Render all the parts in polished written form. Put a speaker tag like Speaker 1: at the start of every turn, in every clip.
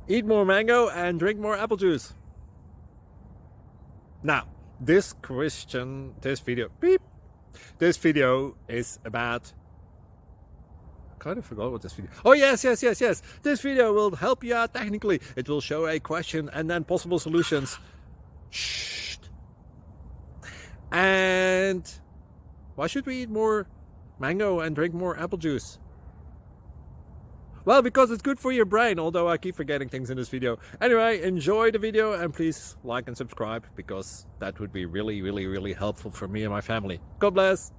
Speaker 1: Eat more mango and drink more apple juice. Now, this video is about, I kind of forgot what this video. Oh, yes. This video will help you out technically. It will show a question and then possible solutions. Shh. And why should we eat more mango and drink more apple juice? Well, because it's good for your brain, although I keep forgetting things in this video. Anyway, enjoy the video and please like and subscribe, because that would be really helpful for me and my family. God bless!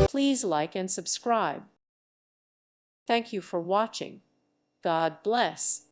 Speaker 2: Please like and subscribe. Thank you for watching. God bless.